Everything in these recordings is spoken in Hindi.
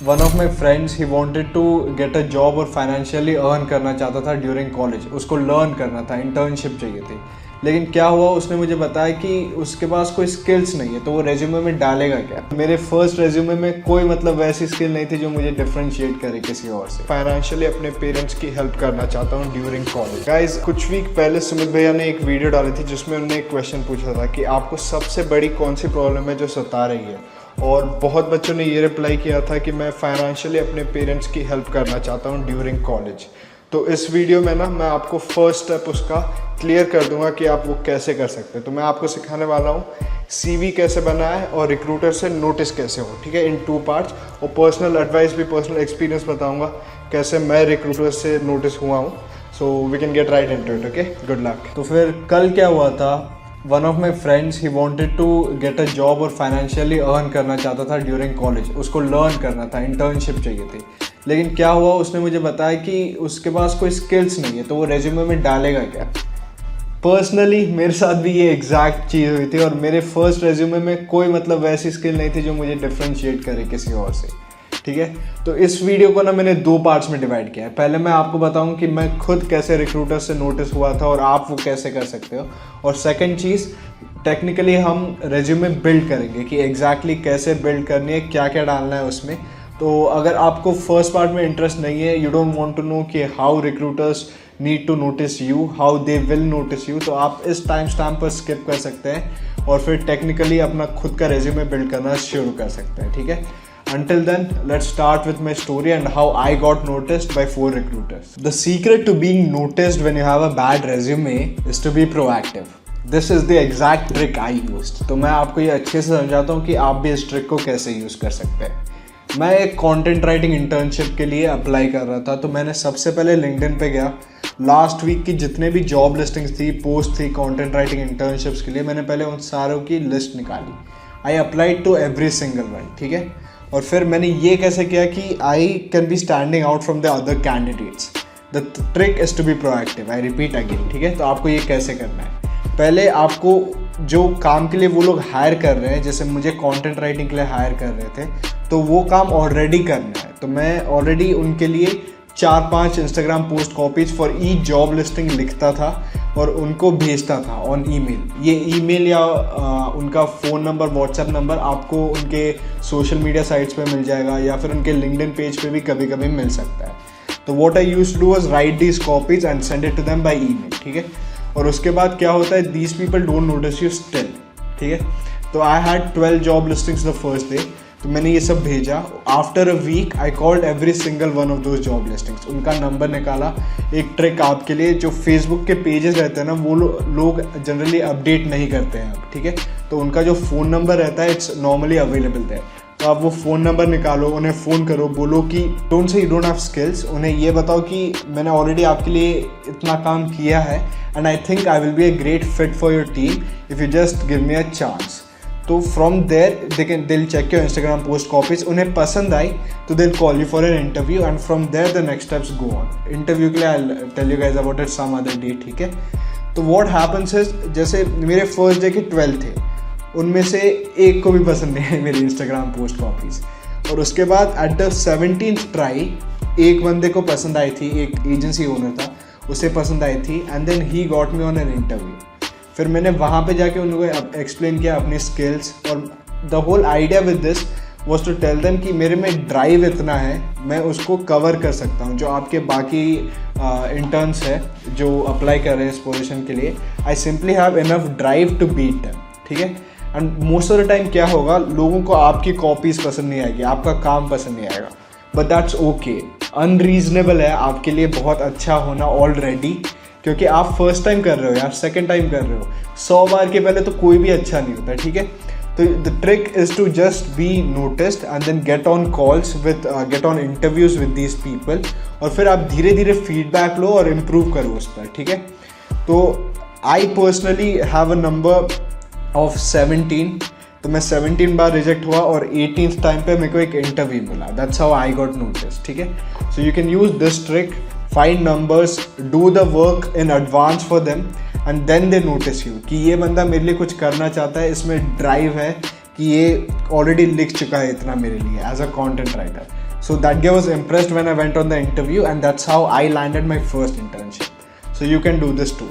One of my friends he wanted to get a job और फाइनेंशियली अर्न करना चाहता था ड्यूरिंग कॉलेज। उसको लर्न करना था, इंटर्नशिप चाहिए थी। लेकिन क्या हुआ, उसने मुझे बताया कि उसके पास कोई स्किल्स नहीं है, तो वो रेज्यूमे में डालेगा क्या। मेरे फर्स्ट रेज्यूमे में कोई वैसी स्किल नहीं थी जो मुझे डिफरेंशिएट करे किसी और से। फाइनेंशियली अपने पेरेंट्स की हेल्प करना चाहता हूँ ड्यूरिंग कॉलेज। गाइज, कुछ वीक पहले सुमित भैया ने एक वीडियो डाली थी जिसमें उन्होंने एक क्वेश्चन पूछा था कि आपको सबसे बड़ी कौन सी प्रॉब्लम है जो सता रही है, और बहुत बच्चों ने ये रिप्लाई किया था कि मैं फाइनेंशियली अपने पेरेंट्स की हेल्प करना चाहता हूँ ड्यूरिंग कॉलेज। तो इस वीडियो में मैं आपको फर्स्ट स्टेप उसका क्लियर कर दूंगा कि आप वो कैसे कर सकते हैं। तो मैं आपको सिखाने वाला हूँ CV कैसे बनाए और रिक्रूटर से नोटिस कैसे हो, ठीक है, इन 2 पार्ट्स। और पर्सनल एडवाइस भी, पर्सनल एक्सपीरियंस बताऊंगा कैसे मैं रिक्रूटर से नोटिस हुआ हूँ। So we can get right into it. Okay, good luck. तो फिर कल क्या हुआ था, one of my friends he wanted to get a job और फाइनेंशियली अर्न करना चाहता था ड्यूरिंग कॉलेज। उसको लर्न करना था, इंटर्नशिप चाहिए थी। लेकिन क्या हुआ, उसने मुझे बताया कि उसके पास कोई स्किल्स नहीं है, तो वो रेज्यूमे में डालेगा क्या। पर्सनली मेरे साथ भी ये एग्जैक्ट चीज़ हुई थी, और मेरे फर्स्ट रेज्यूमे में कोई वैसी स्किल नहीं थी जो मुझे डिफरेंशिएट करे किसी और से, ठीक है। तो इस वीडियो को मैंने 2 पार्ट्स में डिवाइड किया है। पहले मैं आपको बताऊं कि मैं खुद कैसे रिक्रूटर से नोटिस हुआ था और आप वो कैसे कर सकते हो। और सेकंड चीज़, टेक्निकली हम रेज्यूमे बिल्ड करेंगे कि एग्जैक्टली कैसे बिल्ड करनी है, क्या क्या डालना है उसमें। तो अगर आपको फर्स्ट पार्ट में इंटरेस्ट नहीं है, you don't want to know कि how recruiters need to notice you, how they will notice you, तो आप इस टाइम स्टैम्प पर स्किप कर सकते हैं और फिर टेक्निकली अपना खुद का रेज्यूमे बिल्ड करना शुरू कर सकते हैं, ठीक है। Until then, let's start with my story and how I got noticed by 4 recruiters. The secret to being noticed when you have a bad resume is to be proactive. This is the exact trick I used. तो मैं आपको ये अच्छे से समझाता हूँ कि आप भी इस ट्रिक को कैसे यूज़ कर सकते हैं। मैं एक कंटेंट राइटिंग इंटर्नशिप के लिए अप्लाई कर रहा था, तो मैंने सबसे पहले लिंक्डइन पे गया। लास्ट वीक की जितने भी जॉब लिस्टिंग्स थी, पोस्ट थी कंटेंट राइटिंग इंटर्नशिप्स के लिए, मैंने पहले उन सारों की लिस्ट निकाली। I applied to every single one, ठीक है। और फिर मैंने ये कैसे किया कि I can be standing out from the other candidates. The trick is to be proactive. I repeat again, ठीक है। तो आपको ये कैसे करना है, पहले आपको जो काम के लिए वो लोग हायर कर रहे हैं, जैसे मुझे कंटेंट राइटिंग के लिए हायर कर रहे थे, तो वो काम ऑलरेडी करना है। तो मैं ऑलरेडी उनके लिए 4-5 Instagram post copies for each job listing लिखता था और उनको भेजता था ऑन ईमेल। ये ईमेल या उनका फ़ोन नंबर, व्हाट्सएप नंबर आपको उनके सोशल मीडिया साइट्स पे मिल जाएगा, या फिर उनके लिंक्डइन पेज पे भी कभी कभी मिल सकता है। तो what I used to do was write these copies and send it to them by email, ठीक है। और उसके बाद क्या होता है, these people don't notice you still, ठीक है। तो I had 12 job listings the first day, तो मैंने ये सब भेजा। After a week I called every single one of those job listings, उनका नंबर निकाला। एक ट्रिक आपके लिए, जो फेसबुक के पेजेस रहते हैं ना, वो लोग जनरली अपडेट नहीं करते हैं अब, ठीक है। तो उनका जो फ़ोन नंबर रहता है, इट्स नॉर्मली अवेलेबल देयर। तो आप वो फ़ोन नंबर निकालो, उन्हें फ़ोन करो, बोलो कि don't say you don't have skills. उन्हें ये बताओ कि मैंने ऑलरेडी आपके लिए इतना काम किया है and I think I will be a great fit for your team if you just give me a chance. तो from there they'll check your Instagram post copies. उन्हें पसंद आई तो they'll call you for an interview and from there the next steps go on. Interview के लिए I tell you guys about it some other day, ठीक है। तो व्हाट हैपेंस इज, जैसे मेरे फर्स्ट डे के 12 थे, उनमें से एक को भी पसंद नहीं है मेरी इंस्टाग्राम पोस्ट कॉपीज। और उसके बाद एट द 17th ट्राई एक बंदे को पसंद आई थी, एक एजेंसी ओनर था, उसे पसंद आई थी and then he got me on an interview. फिर मैंने वहाँ पे जाके उनको एक्सप्लेन किया अपनी स्किल्स, और the whole idea with this was to tell them कि मेरे में ड्राइव इतना है, मैं उसको कवर कर सकता हूँ जो आपके बाकी इंटर्न्स है जो अप्लाई कर रहे हैं इस पोजीशन के लिए। I simply have enough drive to beat them, ठीक है। And most of the time क्या होगा, लोगों को आपकी कॉपीज़ पसंद नहीं आएगी, आपका काम पसंद नहीं आएगा, बट दैट्स ओके। अनरीजनेबल है आपके लिए बहुत अच्छा होना ऑलरेडी, क्योंकि आप फर्स्ट टाइम कर रहे हो यार, सेकंड टाइम कर रहे हो, 100 बार के पहले तो कोई भी अच्छा नहीं होता, ठीक है। तो the trick is to just be noticed and then get on calls with get on interviews with these people, और फिर आप धीरे धीरे फीडबैक लो और इम्प्रूव करो उस पर, ठीक है। तो I personally have a number of 17, तो मैं 17 बार रिजेक्ट हुआ और 18th टाइम पे मेरे को एक इंटरव्यू मिला। That's how I got notice, ठीक है। So you can use this trick, find numbers, do the work in advance for them and then they notice you कि ये बंदा मेरे लिए कुछ करना चाहता है, इसमें ड्राइव है, कि ये ऑलरेडी लिख चुका है इतना मेरे लिए as a content writer. So that guy was impressed when I went on the interview, and that's how I landed my first internship. So you can do this too.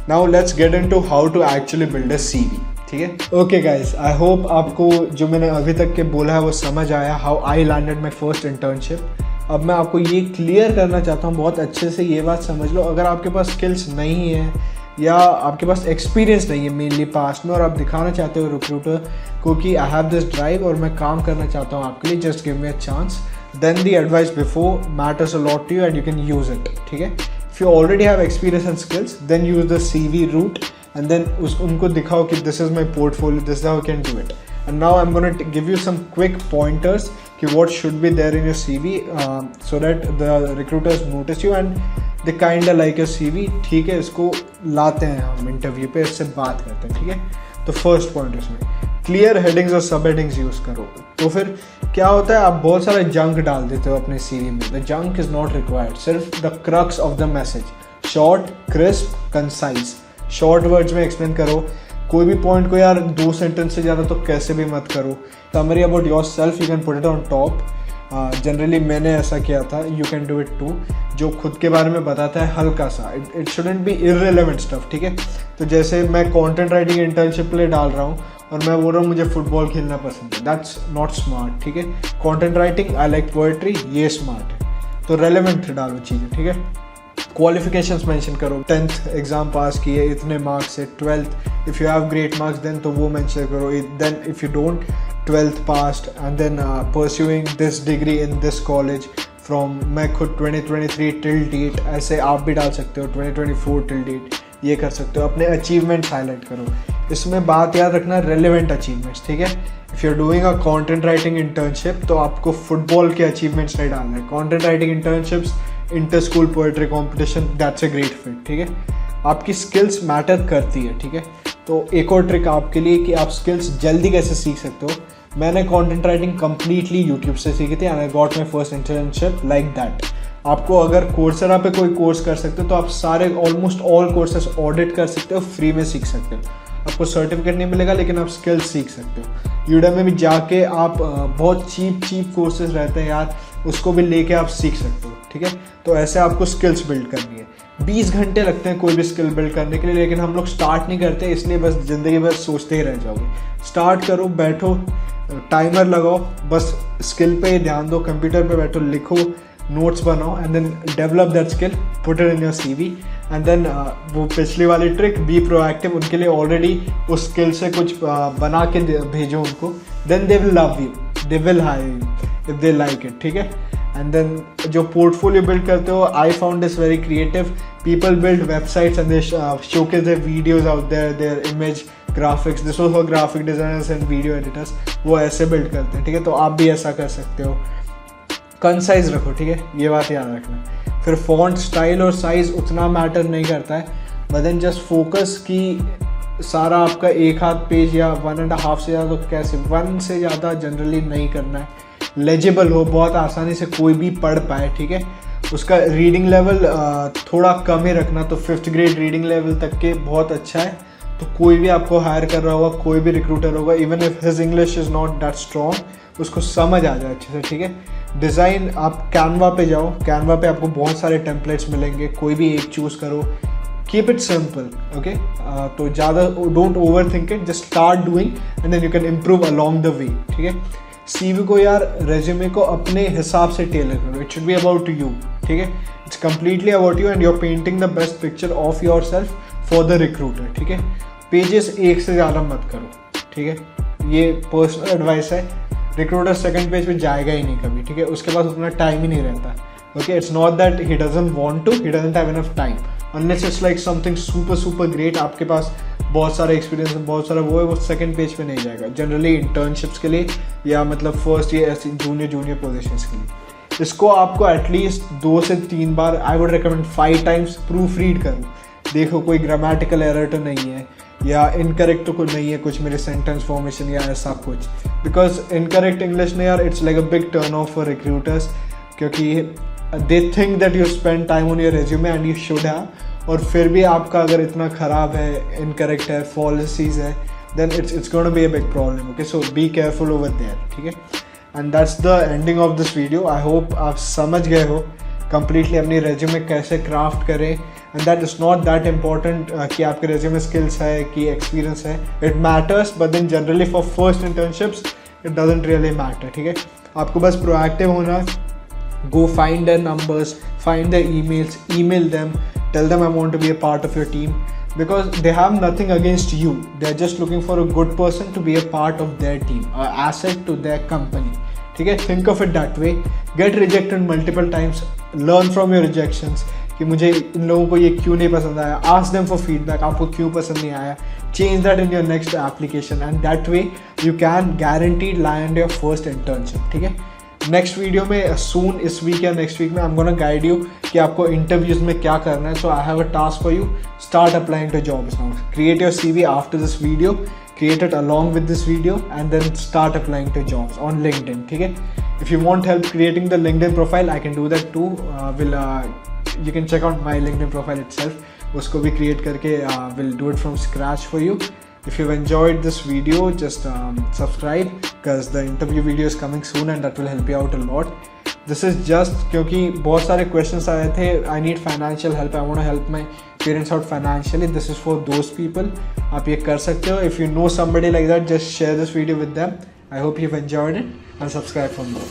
Now let's get into how to actually build a CV. ठीक है? Okay guys, I hope आपको जो मैंने अभी तक के बोला है वो समझ आया, how I landed my first internship. अब मैं आपको ये क्लियर करना चाहता हूँ, बहुत अच्छे से ये बात समझ लो. अगर आपके पास स्किल्स नहीं है या आपके पास एक्सपीरियंस नहीं है मेनली पास्ट में, और आप दिखाना चाहते हो रिक्रूटर को कि आई हैव दिस ड्राइव और मैं काम करना चाहता हूँ आपके लिए, just give me a chance, then the advice before matters a lot to you and you can use it. ठीक है? If you already have experience and skills, then use the CV route and then उनको दिखाओ कि this is my portfolio, this is how I can do it. And now I'm going to give you some quick pointers कि what should be there in your CV so that the recruiters notice you and they kind of like your CV. ठीक है? इसको लाते हैं हम इंटरव्यू पे, इससे बात करते हैं. ठीक है? तो फर्स्ट पॉइंट इसमें क्लियर हेडिंग्स और सब हेडिंग्स यूज़ करो. तो फिर क्या होता है, आप बहुत सारा जंक डाल देते हो अपने CV में. The junk is not required, सिर्फ the crux of the message, short, crisp, concise. Short words में एक्सप्लेन करो. कोई भी पॉइंट को यार 2 सेंटेंस से ज़्यादा तो कैसे भी मत करो. Summary about yourself you can put it on top. Generally मैंने ऐसा किया था, you can do it too. जो खुद के बारे में बताता है हल्का सा, it shouldn't be irrelevant stuff. ठीक है? तो जैसे मैं कंटेंट राइटिंग इंटर्नशिप के लिए डाल रहा हूँ और मैं बोल रहा हूँ मुझे फुटबॉल खेलना पसंद है, दैट्स नॉट स्मार्ट. ठीक है? Content writing, I like poetry, ये स्मार्ट है. तो रेलेवेंट डालो चीज़ें. ठीक है? क्वालिफिकेशंस मेंशन करो. 10th एग्ज़ाम पास किए, इतने मार्क्स से. 12th if you have great marks then तो वो मेंशन करो. Then if you don't, 12th passed and then pursuing this degree in this college from, मैं खुद 2023 टिल डेट, ऐसे आप भी डाल सकते हो 2024 टिल डेट, ये कर सकते हो. अपने अचीवमेंट्स हाईलाइट करो. इसमें बात याद रखना, रेलेवेंट अचीवमेंट्स. ठीक है? If you are doing a content writing internship तो आपको फुटबॉल के अचीवमेंट्स नहीं डालना है. Content writing internships, inter school poetry competition, that's a great fit. ठीक है? आपकी स्किल्स मैटर करती है. ठीक है? तो एक और ट्रिक आपके लिए कि आप स्किल्स जल्दी कैसे सीख सकते हो. मैंने कंटेंट राइटिंग कम्प्लीटली यूट्यूब से सीखी थी and I got my first internship like that. आपको अगर कोर्सेरा पे कोई कोर्स कर सकते हो तो आप सारे ऑलमोस्ट ऑल कोर्सेस ऑडिट कर सकते हो, फ्री में सीख सकते हो. आपको सर्टिफिकेट नहीं मिलेगा लेकिन आप स्किल्स सीख सकते हो. यूडेमी में जाके आप बहुत चीप कोर्सेज रहते हैं यार, उसको भी लेके आप सीख सकते हो. ठीक है? तो ऐसे आपको स्किल्स बिल्ड करनी है. 20 घंटे लगते हैं कोई भी स्किल बिल्ड करने के लिए, लेकिन हम लोग स्टार्ट नहीं करते, इसलिए बस ज़िंदगी भर सोचते ही रह जाओगे. स्टार्ट करो, बैठो, टाइमर लगाओ, बस स्किल पे ही ध्यान दो, कंप्यूटर पे बैठो, लिखो, नोट्स बनाओ and then develop that skill, put it in your CV. And then वो पिछली वाली ट्रिक, बी प्रोएक्टिव, उनके लिए ऑलरेडी उस स्किल से कुछ बना के भेजो उनको, then they will love you, they will hire you if they like it. ठीक है? एंड देन जो पोर्टफोलियो बिल्ड करते हो, I found this very creative. People build websites and they showcase their videos out there, their image graphics, this was for graphic designers and video editors. वो ऐसे बिल्ड करते हैं. ठीक है? तो आप भी ऐसा कर सकते हो. कंसाइज रखो. ठीक है? ये बात याद रखना. फिर फॉन्ट स्टाइल और साइज़ उतना मैटर नहीं करता है, बट देन जस्ट फोकस कि सारा आपका एक हाथ पेज या 1.5 से ज़्यादा, तो कैसे 1 से ज़्यादा जनरली नहीं करना है. लेजिबल हो, बहुत आसानी से कोई भी पढ़ पाए. ठीक है? उसका रीडिंग लेवल थोड़ा कम ही रखना, तो 5th ग्रेड रीडिंग लेवल तक के बहुत अच्छा है. तो कोई भी आपको हायर कर रहा होगा, कोई भी रिक्रूटर होगा, even if his English is not that strong, उसको समझ आ जाए अच्छे से. ठीक है? डिज़ाइन, आप कैनवा पे जाओ, कैनवा पे आपको बहुत सारे टेम्पलेट्स मिलेंगे, कोई भी एक चूज़ करो. Keep it simple. ओके? तो ज़्यादा don't overthink it, just start doing and then you can improve along the way. ठीक है? CV को यार, रेज्यूमे को अपने हिसाब से टेलर करो. It should be about you. ठीक है? It's completely about you and you are painting the best picture of yourself for the recruiter. ठीक है? पेजेस एक से ज़्यादा मत करो. ठीक है? ये पर्सनल एडवाइस है. रिक्रूटर सेकंड पेज पे जाएगा ही नहीं कभी. ठीक है? उसके पास उतना टाइम ही नहीं रहता. Okay? It's not that he doesn't want to, he doesn't have enough time, unless it's like something super great, आपके पास बहुत सारा एक्सपीरियंस है, बहुत सारा वो है, वो सेकंड पेज पे नहीं जाएगा. जनरली इंटर्नशिप्स के लिए या मतलब फर्स्ट ईयर ऐसी जूनियर पोजीशंस के लिए इसको आपको एटलीस्ट 2 से 3 बार, I would recommend 5 times proofread करो. देखो कोई ग्रामेटिकल एरर तो नहीं है या इनकरेक्ट तो कुछ नहीं है, कुछ मेरे सेंटेंस फॉर्मेशन या ऐसा कुछ. बिकॉज इनकरेक्ट इंग्लिश ने यार, it's like a big turn off for recruiters, क्योंकि they think that you spend time on your resume and you should have, और फिर भी आपका अगर इतना ख़राब है, इनकरेक्ट है, फॉल्सीज है, then it's gonna be a big problem. Okay? So be careful over there. ठीक है? And that's the ending of this video. I hope आप समझ गए हो कंप्लीटली अपनी रेज्यूमे कैसे क्राफ्ट करें, and that is not that important कि आपके रेज्यूमे स्किल्स है कि एक्सपीरियंस है। It matters, but then generally for first internships it doesn't really matter. ठीक है, आपको बस प्रोएक्टिव होना है। Go find their numbers, find their emails, email them, tell them I want to be a part of your team, because they have nothing against you. They're just looking for a good person to be a part of their team, an asset to their company. ठीक है, think of it that way. Get rejected multiple times, learn from your rejections कि मुझे इन लोगों को ये क्यों नहीं पसंद आया. Ask them for feedback, आपको क्यों पसंद नहीं आया. Change that in your next application, and that way you can guaranteed land your first internship. ठीक है, नेक्स्ट वीडियो में सून इस वीक या नेक्स्ट वीक में I am gonna guide you कि आपको इंटरव्यूज में क्या करना है. So I have a task for you. Start applying to jobs now. Create your CV after this video, create it along with this video, and then start applying to jobs on LinkedIn. ठीक है, if you want help creating the LinkedIn profile, I can do that too. You can check out my LinkedIn profile itself. उसको भी create करके will do it from scratch for you. If you've enjoyed this video, just subscribe, because the interview video is coming soon and that will help you out a lot. This is just क्योंकि बहुत सारे questions आए थे. I need financial help. I want to help my parents out financially. This is for those people. आप ये कर सकते हो. If you know somebody like that, just share this video with them. I hope you've enjoyed it and subscribe for more.